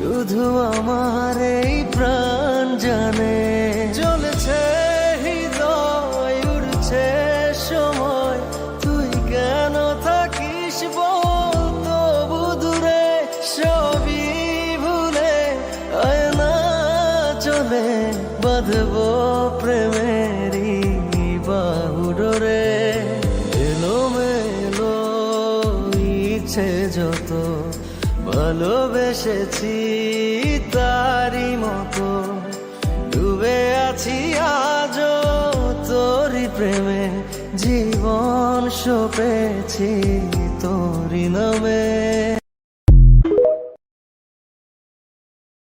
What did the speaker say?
শুধু আমার এই প্রাণ জানে। জ্বলছে হৃদয়, উড়ছে সময়, তুই কেন থাকিস বল তবু দূরে। সবই ভুলে আয় না চলে, বাঁধবো প্রেমেরই বাহুডোরে। এলোমেলো ইচ্ছে যত ভালোবেসেছি তারি মতো, ডুবে আছি আজও তোরি প্রেমে। জীবন সপেছি তোরি নামে।